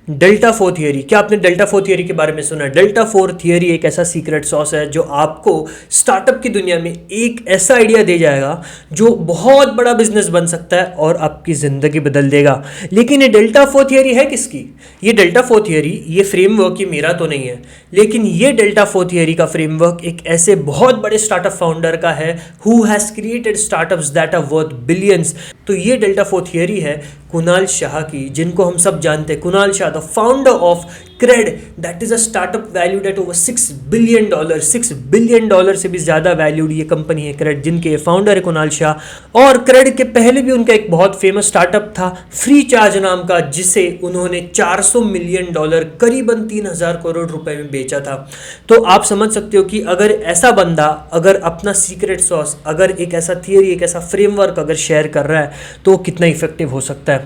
Delta four theory, क्या आपने delta four theory के बारे में सुना है? डेल्टा फोर थियरी एक ऐसा सीक्रेट सॉस है जो आपको स्टार्टअप की दुनिया में एक ऐसा आइडिया दे जाएगा जो बहुत बड़ा बिजनेस बन सकता है और आपकी ज़िंदगी बदल देगा। लेकिन ये डेल्टा फोर थियरी है किसकी? ये डेल्टा फोर थियरी, ये फ्रेमवर्क ये मेरा तो नहीं है, लेकिन ये डेल्टा फोर थियरी का फ्रेमवर्क एक ऐसे बहुत बड़े स्टार्टअप फाउंडर का है who has created startups that are worth billions. तो ये डेल्टा फोर थियरी है कुणाल शाह की, जिनको हम सब जानते हैं। Kunal Shah, the founder of CRED, that is a startup valued at over $6 billion. $6 billion से भी ज़्यादा वैल्यूड ये कंपनी है क्रेड, जिनके फाउंडर है कुणाल शाह। और क्रेड के पहले भी उनका एक बहुत फेमस स्टार्टअप था फ्री चार्ज नाम का, जिसे उन्होंने $400 मिलियन, करीबन 3,000 करोड़ रुपए में बेचा था। तो आप समझ सकते हो कि अगर ऐसा बंदा अगर अपना सीक्रेट सॉस, अगर एक ऐसा थियरी, एक ऐसा फ्रेमवर्क अगर शेयर कर रहा है तो वो कितना इफेक्टिव हो सकता है।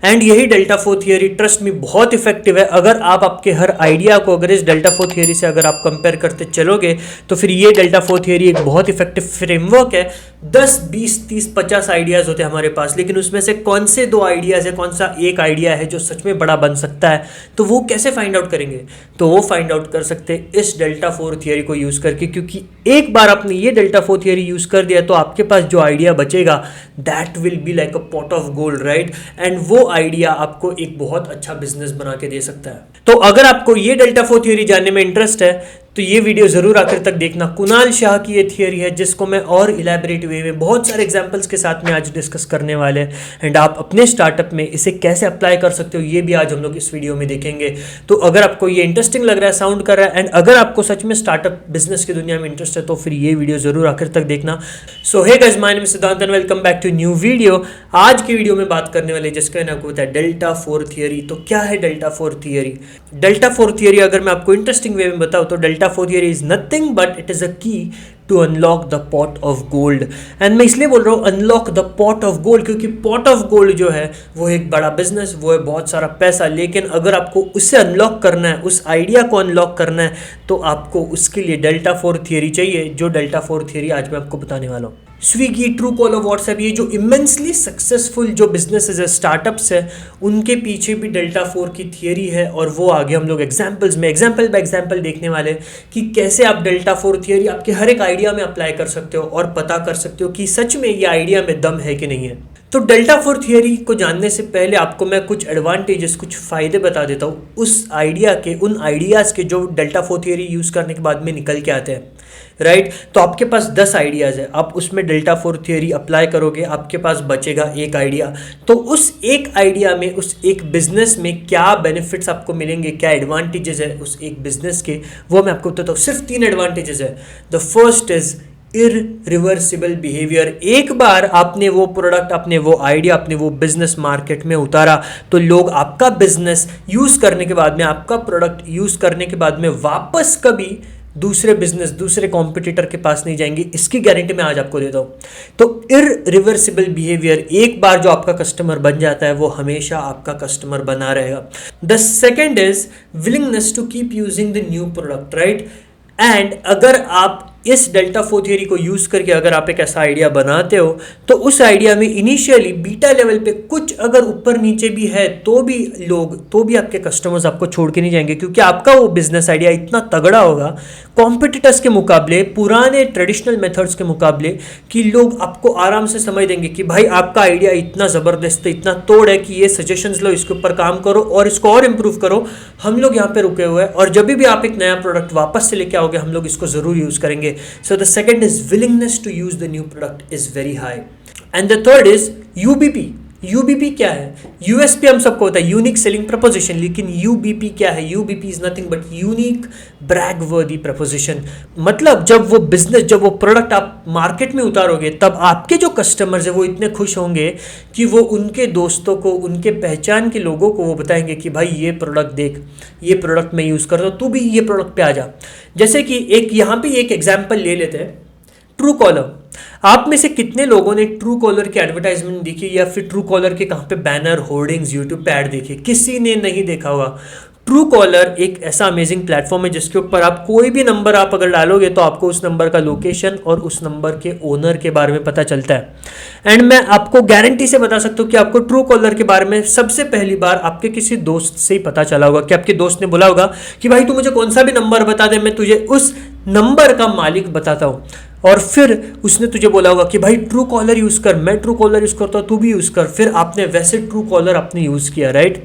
एंड यही डेल्टा फोर थियरी, ट्रस्ट में, बहुत इफेक्टिव है। अगर आप आपके हर आइडिया को अगर इस डेल्टा फोर थियरी से अगर आप कंपेयर करते चलोगे तो फिर ये डेल्टा फोर थियरी एक बहुत इफेक्टिव फ्रेमवर्क है। 10, 20, 30, 50 आइडियाज़ होते हैं हमारे पास, लेकिन उसमें से कौन से 2 आइडियाज़ है, कौन सा एक आइडिया है जो सच में बड़ा बन सकता है, तो वो कैसे फाइंड आउट करेंगे? तो वो फाइंड आउट कर सकते हैं इस डेल्टा फोर थियरी को यूज़ करके, क्योंकि एक बार आपने ये डेल्टा फोर थियरी यूज़ कर दिया तो आपके पास जो आइडिया बचेगा that will be like a pot of gold, right? And वो आइडिया आपको एक बहुत अच्छा बिजनेस बना के दे सकता है। तो अगर आपको ये डेल्टा फोर थियरी जानने में इंटरेस्ट है तो ये वीडियो जरूर आखिर तक देखना। कुणाल शाह की ये थियरी है जिसको मैं और इलेबोरेट वे में बहुत सारे एग्जांपल्स के साथ में आज डिस्कस करने वाले हैं। एंड आप अपने स्टार्टअप में इसे कैसे अप्लाई कर सकते हो ये भी आज हम लोग इस वीडियो में देखेंगे। तो अगर आपको ये इंटरेस्टिंग लग रहा है, साउंड कर रहा है, एंड अगर आपको सच में स्टार्टअप बिजनेस की दुनिया में इंटरेस्ट है तो फिर ये वीडियो जरूर आखिर तक देखना। So hey guys, my name is Siddhant and welcome back to new video. आज की वीडियो में बात करने वाले जिसका नाम होता है डेल्टा फोर थियरी। तो क्या है delta four theory? Delta four theory अगर मैं आपको इंटरेस्टिंग वे में बताऊं तो delta four theory is nothing but it is a key to unlock the pot of gold. And मैं इसलिए बोल रहा हूँ unlock the pot of gold, क्योंकि पॉट ऑफ गोल्ड जो है वो एक बड़ा बिजनेस, वो है बहुत सारा पैसा। लेकिन अगर आपको उससे अनलॉक करना है, उस आइडिया को अनलॉक करना है, तो आपको उसके लिए डेल्टा फोर थियरी चाहिए, जो डेल्टा फोर थियरी आज मैं आपको बताने वाला हूँ। स्विगी, ट्रू कॉलर, व्हाट्सएप, ये जो इमेंसली सक्सेसफुल जो बिजनेसेस है, स्टार्टअप्स है, उनके पीछे भी डेल्टा फोर की थियरी है। और वो आगे हम लोग एग्जाम्पल्स में, एग्जाम्पल बाय एग्जाम्पल देखने वाले हैं कि कैसे आप डेल्टा फोर थियरी आपके हर एक आइडिया में अप्लाई कर सकते हो और पता कर सकते हो कि सच में ये आइडिया में दम है कि नहीं है। तो डेल्टा फोर थियरी को जानने से पहले आपको मैं कुछ एडवांटेजेस, कुछ फ़ायदे बता देता हूँ उस आइडिया के, उन आइडियाज़ के जो डेल्टा फोर थियरी यूज़ करने के बाद में निकल के आते हैं, राइट? तो आपके पास 10 आइडियाज़ है, आप उसमें डेल्टा फोर थियरी अप्लाई करोगे, आपके पास बचेगा एक आइडिया। तो उस एक आइडिया में, उस एक बिजनेस में क्या बेनिफिट्स आपको मिलेंगे, क्या एडवांटेजेस है उस एक बिजनेस के, वो मैं आपको बताता हूँ। सिर्फ 3 एडवांटेजेस है। The first is irreversible behaviour. एक बार आपने वो प्रोडक्ट, आपने वो आइडिया, आपने वो बिजनेस मार्केट में उतारा तो लोग आपका बिजनेस यूज़ करने के बाद में, आपका प्रोडक्ट यूज़ करने के बाद में वापस कभी दूसरे बिजनेस, दूसरे कॉम्पिटिटर के पास नहीं जाएंगे। इसकी गारंटी मैं आज आपको देता हूँ। तो इरिवर्सिबल बिहेवियर, एक बार जो आपका कस्टमर बन जाता है वो हमेशा आपका कस्टमर बना रहेगा। The second is willingness to keep using the new product, right? And अगर आप इस डेल्टा फोर थियरी को यूज़ करके अगर आप एक ऐसा आइडिया बनाते हो तो उस आइडिया में इनिशियली बीटा लेवल पे कुछ अगर ऊपर नीचे भी है तो भी लोग, तो भी आपके कस्टमर्स आपको छोड़ के नहीं जाएंगे, क्योंकि आपका वो बिजनेस आइडिया इतना तगड़ा होगा कॉम्पिटिटर्स के मुकाबले, पुराने ट्रेडिशनल मेथड्स के मुकाबले, कि लोग आपको आराम से समझ देंगे कि भाई आपका आइडिया इतना ज़बरदस्त है, इतना तोड़ है कि ये सजेशंस लो, इसके ऊपर काम करो और इसको और इम्प्रूव करो, हम लोग यहाँ पे रुके हुए हैं और जब भी आप एक नया प्रोडक्ट वापस से लेके आओगे हम लोग इसको ज़रूर यूज़ करेंगे। So the second is willingness to use the new product is very high. And the third is UBP. UBP क्या है? USP हम सबको होता है, यूनिक सेलिंग प्रपोजिशन, लेकिन UBP क्या है? UBP is nothing but unique brag worthy proposition. मतलब जब वो बिजनेस, जब वो प्रोडक्ट आप मार्केट में उतारोगे तब आपके जो कस्टमर्स है वो इतने खुश होंगे कि वो उनके दोस्तों को, उनके पहचान के लोगों को वो बताएंगे कि भाई ये प्रोडक्ट देख, ये प्रोडक्ट मैं यूज़ करता हूँ, तू भी ये प्रोडक्ट पे आ जा। जैसे कि एक यहाँ पे एक एग्जाम्पल ले लेते हैं, ट्रू कॉलर। आप में से कितने लोगों ने ट्रू कॉलर की एडवर्टाइजमेंट देखी या फिर ट्रू कॉलर के कहाँ पे बैनर, होर्डिंग्स, यूट्यूब पे ऐड देखी? किसी ने नहीं देखा होगा। ट्रू कॉलर एक ऐसा अमेजिंग प्लेटफॉर्म है जिसके ऊपर आप कोई भी नंबर आप अगर डालोगे तो आपको उस नंबर का लोकेशन और उस नंबर के ओनर के बारे में पता चलता है। एंड मैं आपको गारंटी से बता सकता हूँ कि आपको ट्रू कॉलर के बारे में सबसे पहली बार आपके किसी दोस्त से ही पता चला होगा, कि आपके दोस्त ने बोला होगा कि भाई तू मुझे कौन सा भी नंबर बता दे, मैं तुझे उस नंबर का मालिक बताता हूँ। और फिर उसने तुझे बोला होगा कि भाई ट्रू कॉलर यूज़ कर, मैं ट्रू कॉलर यूज़ करता हूँ, तू भी यूज़ कर। फिर आपने वैसे ट्रू कॉलर आपने यूज़ किया, right.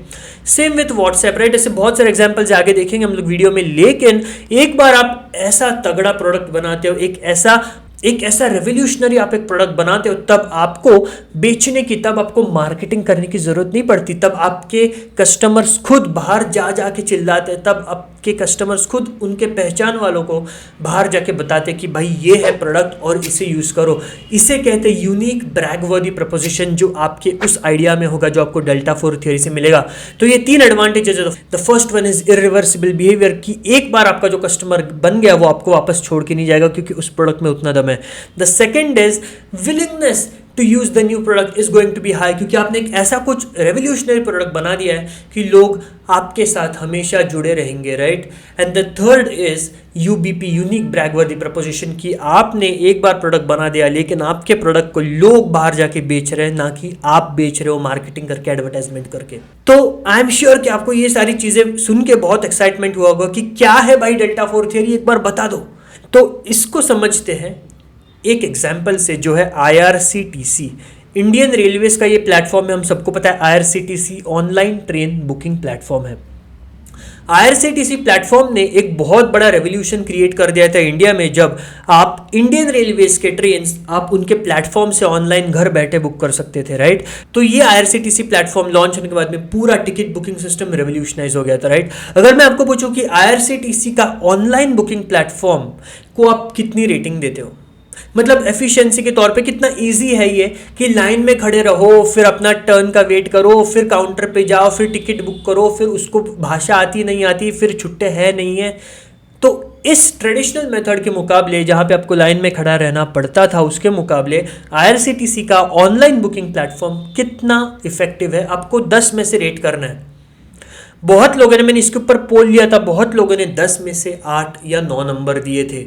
Same with WhatsApp, right. ऐसे बहुत सारे एग्जांपल्स आगे देखेंगे हम लोग वीडियो में। लेकिन एक बार आप ऐसा तगड़ा प्रोडक्ट बनाते हो, एक ऐसा रेवोल्यूशनरी आप एक प्रोडक्ट बनाते हो, तब आपको बेचने की, तब आपको मार्केटिंग करने की जरूरत नहीं पड़ती। तब आपके कस्टमर्स खुद बाहर जा के चिल्लाते हैं, तब आपके कस्टमर्स खुद उनके पहचान वालों को बाहर जाके बताते कि भाई ये है प्रोडक्ट और इसे यूज़ करो। इसे कहते हैं यूनिक ब्रैगवर्दी प्रपोजिशन, जो आपके उस आइडिया में होगा जो आपको डेल्टा 4 थियरी से मिलेगा। तो ये 3 एडवांटेजेस है। The first one is irreversible behaviour, कि एक बार आपका जो कस्टमर बन गया वो आपको वापस छोड़ के नहीं जाएगा, क्योंकि उस प्रोडक्ट में उतना दम है। The second is willingness to use the new product is going to be high, क्योंकि आपने एक ऐसा कुछ रेवोल्यूशनरी प्रोडक्ट बना दिया है कि लोग आपके साथ हमेशा जुड़े रहेंगे, right. And the third is UBP, unique bragworthy proposition, कि आपने एक बार प्रोडक्ट बना दिया लेकिन आपके प्रोडक्ट को लोग बाहर जाके बेच रहे हैं, ना कि आप बेच रहे हो मार्केटिंग करके, एडवर्टाइजमेंट करके। तो आई एम श्योर कि आपको ये सारी चीजें सुन के बहुत एक्साइटमेंट हुआ होगा कि क्या है भाई डेल्टा 4 थियरी, एक बार बता दो। तो इसको समझते हैं एक एग्जाम्पल से, जो है IRCTC, इंडियन रेलवेज का ये प्लेटफॉर्म है। हम सबको पता है IRCTC online train booking platform है। IRCTC प्लेटफॉर्म ने एक बहुत बड़ा रेवोल्यूशन क्रिएट कर दिया था इंडिया में, जब आप इंडियन रेलवेज के ट्रेन आप उनके प्लेटफॉर्म से ऑनलाइन घर बैठे बुक कर सकते थे, राइट। तो ये IRCTC प्लेटफॉर्म लॉन्च होने के बाद में पूरा टिकट बुकिंग सिस्टम रेवोल्यूशनाइज हो गया था, राइट। अगर मैं आपको पूछूं कि IRCTC का ऑनलाइन बुकिंग प्लेटफॉर्म को आप कितनी रेटिंग देते हो, मतलब एफिशिएंसी के तौर पे कितना इजी है ये, कि लाइन में खड़े रहो, फिर अपना टर्न का वेट करो, फिर काउंटर पे जाओ, फिर टिकट बुक करो, फिर उसको भाषा आती नहीं आती, फिर छुट्टे है नहीं है। तो इस ट्रेडिशनल मेथड के मुकाबले, जहाँ पे आपको लाइन में खड़ा रहना पड़ता था, उसके मुकाबले IRCTC का ऑनलाइन बुकिंग प्लेटफॉर्म कितना इफेक्टिव है, आपको 10 में से रेट करना है। बहुत लोगों ने, मैंने इसके ऊपर पोल लिया था, बहुत लोगों ने 10 में से 8 या 9 नंबर दिए थे।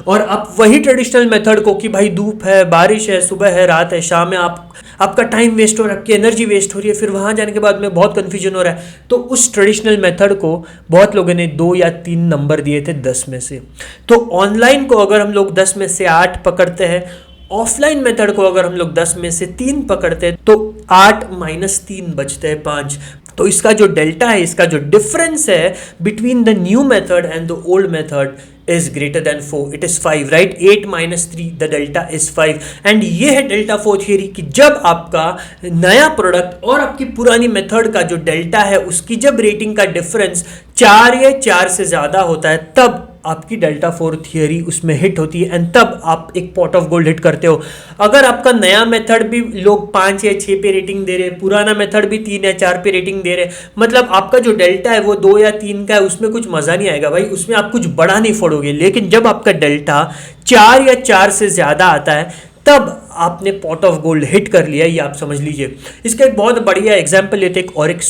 और आप वही ट्रेडिशनल मेथड को, कि भाई धूप है, बारिश है, सुबह है, रात है, शाम है, आपका टाइम वेस्ट हो रहा है, आपकी एनर्जी वेस्ट हो रही है, फिर वहां जाने के बाद में बहुत कंफ्यूजन हो रहा है, तो उस ट्रेडिशनल मेथड को बहुत लोगों ने 2 या 3 नंबर दिए थे 10 में से। तो ऑनलाइन को अगर हम लोग 10 में से 8 पकड़ते हैं, ऑफलाइन मेथड को अगर हम लोग 10 में से 3 पकड़ते हैं, तो 8 - 3 बचते हैं 5। तो इसका जो डेल्टा है, इसका जो डिफरेंस है between the new method and the old method is greater than 4, it is 5, right। 8 - 3, the delta is 5। And ये है डेल्टा 4 थियरी, कि जब आपका नया प्रोडक्ट और आपकी पुरानी मेथड का जो डेल्टा है, उसकी जब रेटिंग का डिफरेंस 4 या 4 से ज्यादा होता है, तब आपकी डेल्टा 4 थियरी उसमें हिट होती है, एंड तब आप एक पॉट ऑफ गोल्ड हिट करते हो। अगर आपका नया मेथड भी लोग 5 या 6 पे रेटिंग दे रहे, पुराना मेथड भी 3 या 4 पे रेटिंग दे रहे, मतलब आपका जो डेल्टा है वो 2 या 3 का है, उसमें कुछ मजा नहीं आएगा भाई, उसमें आप कुछ बड़ा नहीं फोड़ोगे। लेकिन जब आपका डेल्टा 4 या 4 से ज्यादा आता है, तब आपने पॉट ऑफ गोल्ड हिट कर लिया, ये आप समझ लीजिए। इसका एक बहुत बढ़िया एग्जाम्पल लेते हैं, और एक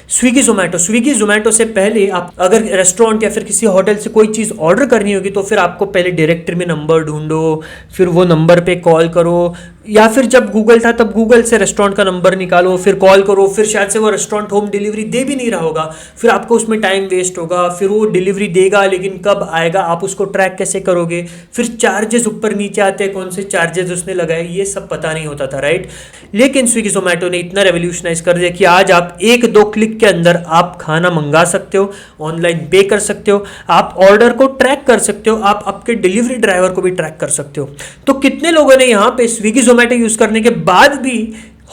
स्विगी जोमेटो से पहले आप अगर रेस्टोरेंट या फिर किसी होटल से कोई चीज़ ऑर्डर करनी होगी, तो फिर आपको पहले डायरेक्टरी में नंबर ढूंढो, फिर वो नंबर पे कॉल करो, या फिर जब गूगल था तब गूगल से रेस्टोरेंट का नंबर निकालो, फिर कॉल करो, फिर शायद से वो रेस्टोरेंट होम डिलीवरी दे भी नहीं रहा होगा, फिर आपको उसमें टाइम वेस्ट होगा, फिर वो डिलीवरी देगा लेकिन कब आएगा, आप उसको ट्रैक कैसे करोगे, फिर चार्जेस ऊपर नीचे आते हैं, कौन से चार्जेस उसने लगाए, ये सब पता नहीं होता था, राइट। लेकिन स्विगी जोमेटो ने इतना रेवोल्यूशनाइज कर दिया कि आज आप 1-2 क्लिक के अंदर आप खाना मंगा सकते हो, ऑनलाइन पे कर सकते हो, आप ऑर्डर को ट्रैक कर सकते हो, आप आपके डिलीवरी ड्राइवर को भी ट्रैक कर सकते हो। तो कितने लोगों ने यहाँ पे स्विगी जोमेटो यूज करने के बाद भी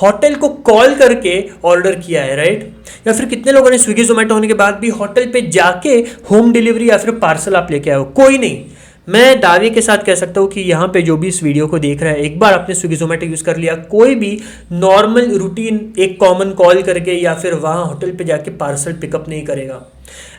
होटल को कॉल करके ऑर्डर किया है, राइट। या फिर कितने लोगों ने स्विगी जोमेटो होने के बाद भी होटल पे जाके होम डिलीवरी या फिर पार्सल आप लेके आए हो? कोई नहीं। मैं दावे के साथ कह सकता हूँ कि यहाँ पे जो भी इस वीडियो को देख रहा है, एक बार आपने स्विगी जोमेटो यूज़ कर लिया, कोई भी नॉर्मल रूटीन एक कॉमन कॉल करके या फिर वहाँ होटल पे जाके पार्सल पिकअप नहीं करेगा।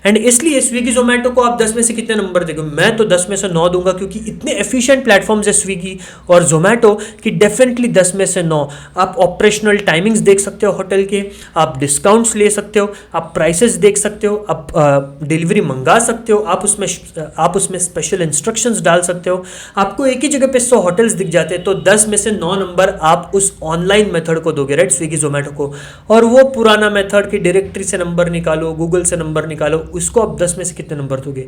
एंड इसलिए स्विगी जोमेटो को आप 10 में से कितने नंबर देंगे? मैं तो 10 में से 9 दूंगा, क्योंकि इतने एफिशिएंट प्लेटफॉर्म्स है स्विगी और जोमेटो कि डेफिनेटली 10 में से 9। आप ऑपरेशनल टाइमिंग्स देख सकते हो होटल के, आप डिस्काउंट्स ले सकते हो, आप प्राइसेस देख सकते हो, आप डिलीवरी मंगा सकते हो, आप उसमें स्पेशल इंस्ट्रक्शंस डाल सकते हो। आपको एक ही जगह पे 100 होटल्स दिख जाते हैं, तो 10 में से 9 नंबर आप उस ऑनलाइन मेथड को दोगे, राइट, स्विगी जोमेटो को। और वो पुराना मेथड की डायरेक्टरी से नंबर निकालो, गूगल से नंबर निकालो, उसको आप 10 में से कितने नंबर दोगे?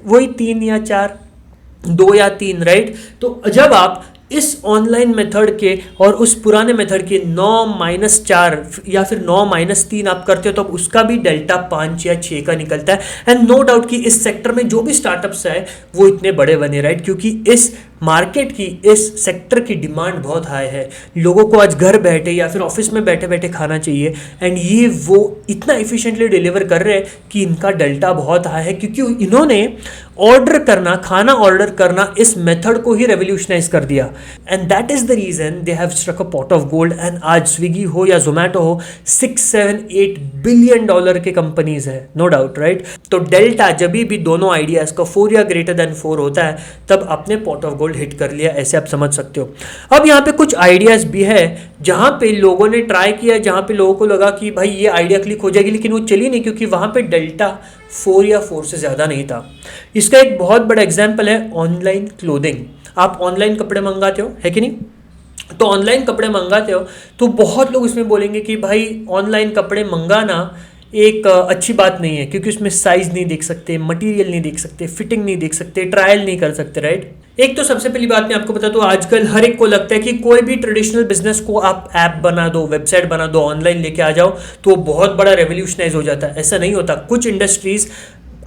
वही 3 या 4, 2 या 3, राइट। तो जब आप इस ऑनलाइन मेथड के और उस पुराने मेथड के 9-4 या फिर 9-3 आप करते हो, तो उसका भी डेल्टा 5 या 6 का निकलता है। एंड नो डाउट कि इस सेक्टर में जो भी स्टार्टअप्स है वो इतने बड़े बने, राइट, क्योंकि इस मार्केट की, इस सेक्टर की डिमांड बहुत हाई है। लोगों को आज घर बैठे या फिर ऑफिस में बैठे बैठे खाना चाहिए, एंड ये वो इतना इफिशिएंटली डिलीवर कर रहे हैं कि इनका डेल्टा बहुत हाई है, क्योंकि इन्होंने खाना ऑर्डर करना इस मेथड को ही रेवोल्यूशनाइज कर दिया। And that is the reason they have struck a pot of gold. And आज स्विगी हो या जोमेटो हो, 6-7-8 बिलियन डॉलर के कंपनीज है, नो डाउट, राइट। तो डेल्टा जब भी दोनों आइडियाज का 4 या ग्रेटर देन 4 होता है, तब अपने पॉट ऑफ गोल्ड हिट कर लिया, ऐसे आप समझ सकते हो। अब यहाँ पे कुछ आइडियाज भी है जहां पे लोगों ने ट्राई किया, जहां पे लोगों को लगा कि भाई ये आइडिया क्लिक हो जाएगी, लेकिन वो चली नहीं, क्योंकि वहां पे डेल्टा 4 या 4 से ज़्यादा नहीं था। इसका एक बहुत बड़ा एग्जाम्पल है ऑनलाइन क्लोथिंग। आप ऑनलाइन कपड़े मंगाते हो, है कि नहीं? तो ऑनलाइन कपड़े मंगाते हो तो बहुत लोग इसमें बोलेंगे कि भाई ऑनलाइन कपड़े मंगाना एक अच्छी बात नहीं है, क्योंकि उसमें साइज नहीं देख सकते, मटेरियल नहीं देख सकते, फिटिंग नहीं देख सकते, ट्रायल नहीं कर सकते, राइट। एक तो सबसे पहली बात मैं आपको बता दूं, आजकल हर एक को लगता है कि कोई भी ट्रेडिशनल बिजनेस को आप ऐप बना दो, वेबसाइट बना दो, ऑनलाइन लेके आ जाओ तो बहुत बड़ा रेवोल्यूशनाइज हो जाता है। ऐसा नहीं होता। कुछ industries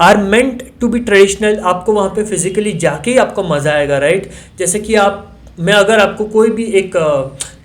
are meant to be traditional. आपको वहाँ पे फिजिकली जाके ही आपको मज़ा आएगा, राइट। जैसे कि मैं अगर आपको कोई भी एक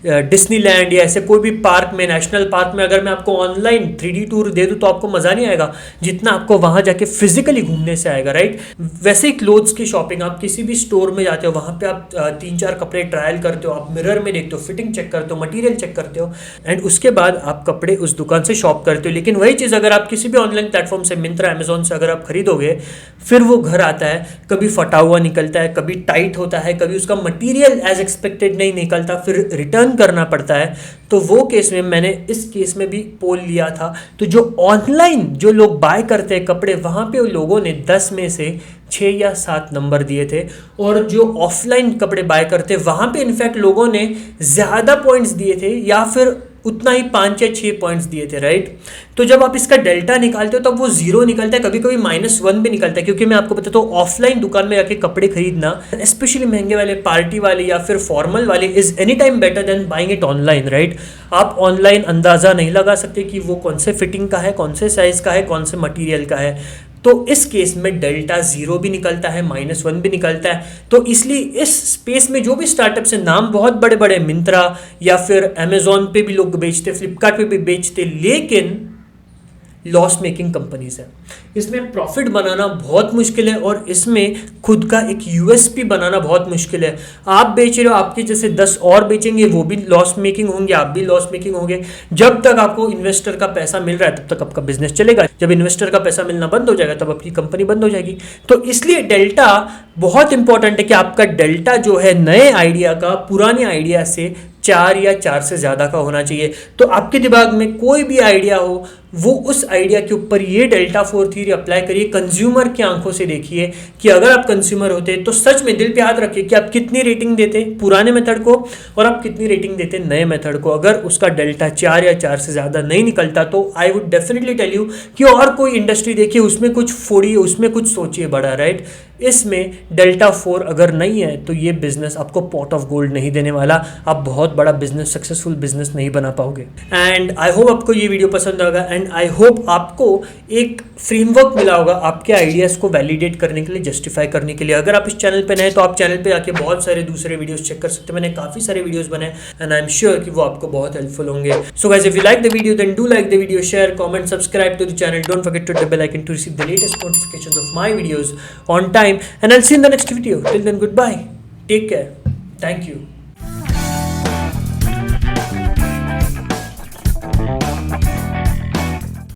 डिस्नीलैंड या ऐसे कोई भी पार्क में, नेशनल पार्क में अगर मैं आपको ऑनलाइन 3D टूर दे दूँ तो आपको मज़ा नहीं आएगा जितना आपको वहाँ जाके फिजिकली घूमने से आएगा, राइट। वैसे ही क्लोथ्स की शॉपिंग, आप किसी भी स्टोर में जाते हो, वहाँ पे आप 3-4 कपड़े ट्रायल करते हो, आप मिरर में देखते हो, फिटिंग चेक करते हो, मटीरियल चेक करते हो, एंड उसके बाद आप कपड़े उस दुकान से शॉप करते हो। लेकिन वही चीज़ अगर आप किसी भी ऑनलाइन प्लेटफॉर्म से, मिंत्रा, अमेजोन से अगर आप खरीदोगे, फिर वो घर आता है, कभी फटा हुआ निकलता है, कभी टाइट होता है, कभी उसका मटीरियल एज एक्सपेक्टेड नहीं निकलता, फिर रिटर्न करना पड़ता है। तो वो केस में मैंने इस केस में भी पोल लिया था। तो जो ऑनलाइन जो लोग बाय करते हैं कपड़े, वहाँ पे लोगों ने 10 में से 6 या 7 नंबर दिए थे, और जो ऑफलाइन कपड़े बाय करते वहाँ पे इनफैक्ट लोगों ने ज़्यादा पॉइंट्स दिए थे, या फिर उतना ही 5 या 6 पॉइंट्स दिए थे, राइट। तो जब आप इसका डेल्टा निकालते हो तब वो 0 निकलता है, कभी कभी -1 भी निकलता है। क्योंकि मैं आपको बताता हूँ, ऑफलाइन दुकान में जाके कपड़े खरीदना, स्पेशली महंगे वाले, पार्टी वाले या फिर फॉर्मल वाले, is any time better than buying it online, right. आप ऑनलाइन अंदाज़ा नहीं लगा सकते कि वो कौन से फिटिंग का है, कौन से साइज़ का है, कौन से मटीरियल का है। तो इस केस में डेल्टा 0 भी निकलता है, -1 भी निकलता है। तो इसलिए इस स्पेस में जो भी स्टार्टअप से नाम बहुत बड़े बड़े, मिंत्रा या फिर अमेजोन पे भी लोग बेचते, फ्लिपकार्ट पे भी बेचते, लेकिन लॉस मेकिंग कंपनीज है। इसमें प्रॉफिट बनाना बहुत मुश्किल है, और इसमें खुद का एक यूएसपी बनाना बहुत मुश्किल है। आप बेच रहे हो, आपके जैसे 10 और बेचेंगे, वो भी लॉस मेकिंग होंगे, आप भी लॉस मेकिंग होंगे। जब तक आपको इन्वेस्टर का पैसा मिल रहा है तब तक आपका बिजनेस चलेगा। जब इन्वेस्टर का पैसा मिलना बंद हो जाएगा तब आपकी कंपनी बंद हो जाएगी। तो इसलिए डेल्टा बहुत इंपॉर्टेंट है कि आपका डेल्टा जो है नए आइडिया का पुराने आइडिया से 4 या 4 से ज़्यादा का होना चाहिए। तो आपके दिमाग में कोई भी आइडिया हो, वो उस आइडिया के ऊपर ये डेल्टा 4 थ्योरी अप्लाई करिए। कंज्यूमर की आंखों से देखिए कि अगर आप कंज्यूमर होते तो सच में दिल पे हाथ रखिए कि आप कितनी रेटिंग देते पुराने मेथड को और आप कितनी रेटिंग देते नए मेथड को। अगर उसका डेल्टा 4 या 4 से ज़्यादा नहीं निकलता तो I would definitely tell you कि और कोई इंडस्ट्री देखिए, उसमें कुछ फोड़िए, उसमें कुछ सोचिए बड़ा, राइट। इसमें डेल्टा 4 अगर नहीं है तो ये बिजनेस आपको पॉट ऑफ गोल्ड नहीं देने वाला। आप बहुत बड़ा बिजनेस, सक्सेसफुल बिजनेस नहीं बना पाओगे। एंड आई होप आपको ये वीडियो पसंद आएगा, एंड आई होप आपको एक फ्रेमवर्क मिला होगा आपके आइडियाज़ को वैलिडेट करने के लिए, जस्टिफाई करने के लिए। अगर आप इस चैनल पे नए तो आप चैनल पे आके बहुत सारे दूसरे वीडियोस चेक कर सकते हैं। मैंने काफ़ी सारे वीडियोस बनाए एंड आई एम श्योर कि वो आपको बहुत हेल्पफुल होंगे। So guys, if you like the video then do like the video, share, comment, subscribe to the channel, don't forget to hit the bell icon to receive the latest notifications of my videos on time, and I'll see you in the next video. Till then, goodbye, take care, thank you.